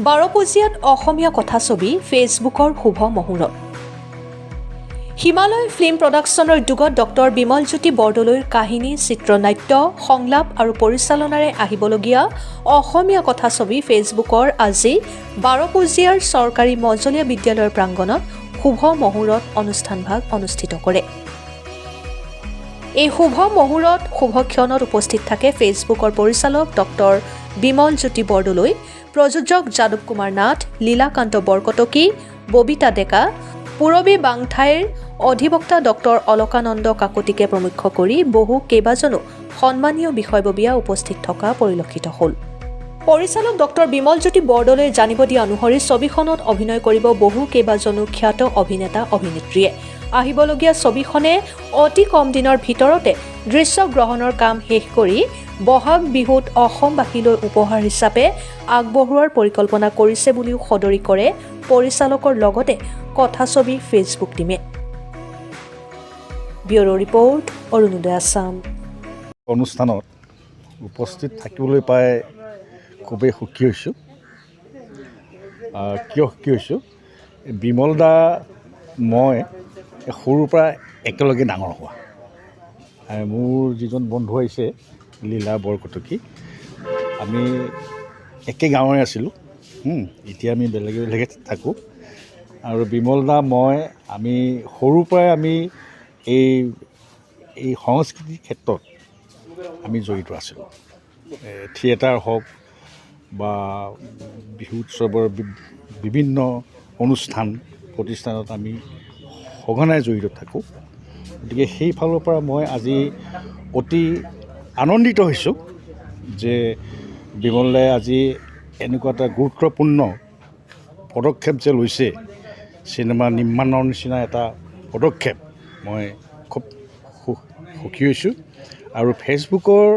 বাৰপূজীয়াত অসমীয়া কথাছবি ফেচবুকৰ শুভ মুহূৰ্ত। হিমালয় ফিল্ম প্ৰডাকশ্যনৰ উদ্যোগত ডক্টৰ বিমলজ্যোতি বৰদলৈৰ কাহিনী, চিত্ৰনাট্য, সংলাপ আৰু পৰিচালনাৰে আহিবলগীয়া অসমীয়া কথাছবি ফেচবুকৰ আজি বাৰপূজীয়াৰ চৰকাৰী মজলীয়া বিদ্যালয়ৰ প্ৰাংগণত শুভ মুহূৰ্ত অনুষ্ঠানভাগ অনুষ্ঠিত কৰে। এই শুভ মুহূৰ্ত শুভক্ষণত উপস্থিত থাকে ফেচবুকৰ পৰিচালক ডক্টৰ বিমলজ্যোতি বৰদলৈ, প্ৰযোজক যাদৱ কুমাৰ নাথ, লীলাকান্ত বৰকটকী, ববিতা ডেকা, পূৰবী বাংঠাইৰ অধিবক্তা ডক্টৰ অলকানন্দ কাকতিকে প্ৰমুখ কৰি বহু কেইবাজনো সন্মানীয় বিষয়ববীয়া উপস্থিত থকা পৰিলক্ষিত হ'ল। পৰিচালক ডক্টৰ বিমলজ্যোতি বৰদলৈয়ে জানিব দিয়া অনুসৰি ছবিখনত অভিনয় কৰিব বহু কেইবাজনো খ্যাত অভিনেতা অভিনেত্ৰীয়ে। আহিবলগীয়া ছবিখনে অতি কম দিনৰ ভিতৰতে দৃশ্যগ্ৰহণৰ কাম শেষ কৰি বহাগ বিহুত অসমবাসীলৈ উপহাৰ হিচাপে আগবঢ়োৱাৰ পৰিকল্পনা কৰিছে বুলিও সদৰি কৰে পৰিচালকৰ লগতে কথাছবি ফেচবুক টিমে। Bureau' report, Arunodoi Assam. অনুষ্ঠানত উপস্থিত থাকিবলৈ পাই খুবেই সুখী হৈছোঁ। কিয় সুখী হৈছোঁ? বিমল দা মই সৰুৰ পৰা একেলগে ডাঙৰ হোৱা। মোৰ যিজন বন্ধু আহিছে লীলা বৰকটকী, আমি একে গাঁৱৰে আছিলোঁ। এতিয়া আমি বেলেগে বেলেগে থাকোঁ। আৰু বিমল দা আমি সৰুৰ পৰাই আমি এই সংস্কৃতিৰ ক্ষেত্ৰত আমি জড়িত আছিলোঁ। থিয়েটাৰ হওক বা বিহু উৎসৱৰ বিভিন্ন অনুষ্ঠান প্ৰতিষ্ঠানত আমি সঘনাই জড়িত থাকোঁ। গতিকে সেইফালৰ পৰা মই আজি অতি আনন্দিত হৈছোঁ যে বিমল দাই আজি এনেকুৱা এটা গুৰুত্বপূৰ্ণ পদক্ষেপ যে লৈছে, চিনেমা নিৰ্মাণৰ নিচিনা এটা পদক্ষেপ, মই খুব সুখী হৈছোঁ। আৰু ফেচবুকৰ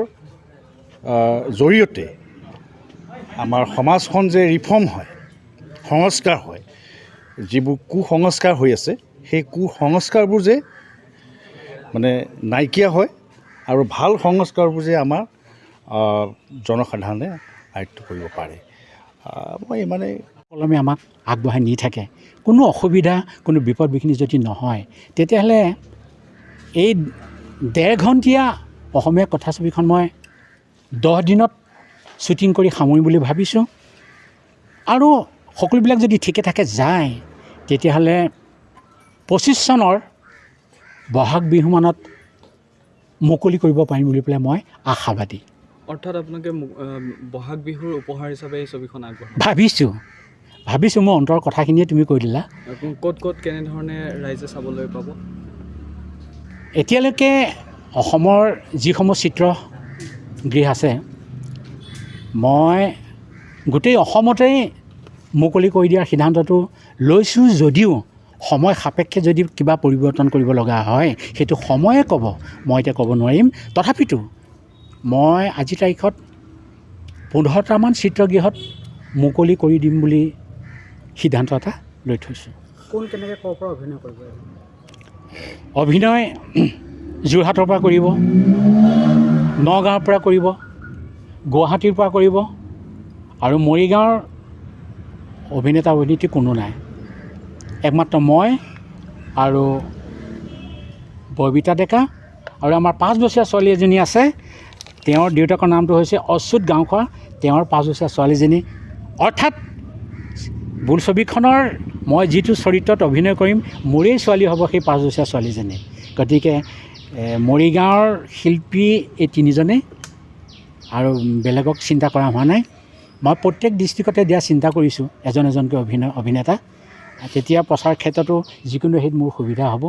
জৰিয়তে আমাৰ সমাজখন যে ৰিফৰ্ম হয়, সংস্কাৰ হয়, যিবোৰ কুসংস্কাৰ হৈ আছে সেই কুসংস্কাৰবোৰ যে মানে নাইকিয়া হয় আৰু ভাল সংস্কাৰবোৰ যে আমাৰ জনসাধাৰণে আয়ত্ব কৰিব পাৰে। মই মানে কলমে আমাক আগবঢ়াই নি থাকে। কোনো অসুবিধা, কোনো বিপদ বিঘিনি যদি নহয়, তেতিয়াহ'লে এই 1.5 ঘণ্টীয়া অসমীয়া কথাছবিখন মই 10 দিনত শ্বুটিং কৰি সামৰিম বুলি ভাবিছোঁ। আৰু সকলোবিলাক যদি ঠিকে ঠাকে যায়, তেতিয়াহ'লে 25 চনৰ বহাগ বিহুমানত মুকলি কৰিব পাৰিম বুলি পেলাই মই আশাবাদী। অৰ্থাৎ আপোনালোকে বহাগ বিহুৰ উপহাৰ হিচাপে এই ছবিখন আগবঢ়াব ভাবিছোঁ। মোৰ অন্তৰৰ কথাখিনিয়ে তুমি কৈ দিলা। ক'ত কেনেধৰণে ৰাইজে চাবলৈ পাব? এতিয়ালৈকে অসমৰ যিসমূহ চিত্ৰগৃহ আছে, মই গোটেই অসমতেই মুকলি কৰি দিয়াৰ সিদ্ধান্তটো লৈছোঁ। যদিও সময় সাপেক্ষে যদি কিবা পৰিৱৰ্তন কৰিব লগা হয়, সেইটো সময়ে ক'ব, মই এতিয়া ক'ব নোৱাৰিম। তথাপিতো মই আজিৰ তাৰিখত 15টামান চিত্ৰগৃহত মুকলি কৰি দিম বুলি সিদ্ধান্ত এটা লৈ থৈছোঁ। কেনেকৈ ক'ৰ পৰা অভিনয় কৰিব? অভিনয় যোৰহাটৰ পৰা কৰিব, নগাঁৱৰ পৰা কৰিব, গুৱাহাটীৰ পৰা কৰিব, আৰু মৰিগাঁৱৰ অভিনেতা অভিনেত্ৰী কোনো নাই। একমাত্ৰ মই আৰু ববিতা ডেকা আৰু আমাৰ 5 বছৰীয়া ছোৱালী এজনী আছে। তেওঁৰ দেউতাকৰ নামটো হৈছে অচ্যুত গাঁওখোৱা। তেওঁৰ 5 বছৰীয়া ছোৱালীজনী, অৰ্থাৎ বোলছবিখনৰ মই যিটো চৰিত্ৰত অভিনয় কৰিম, মোৰেই ছোৱালী হ'ব সেই 5 বছৰীয়া ছোৱালীজনী। গতিকে মৰিগাঁৱৰ শিল্পী এই 3জনেই, আৰু বেলেগক চিন্তা কৰা হোৱা নাই। মই প্ৰত্যেক ডিষ্ট্ৰিক্টতে দিয়া চিন্তা কৰিছোঁ এজনকৈ অভিনেতা। তেতিয়া প্ৰচাৰ ক্ষেত্ৰতো যিকোনো হেৰিত মোৰ সুবিধা হ'ব।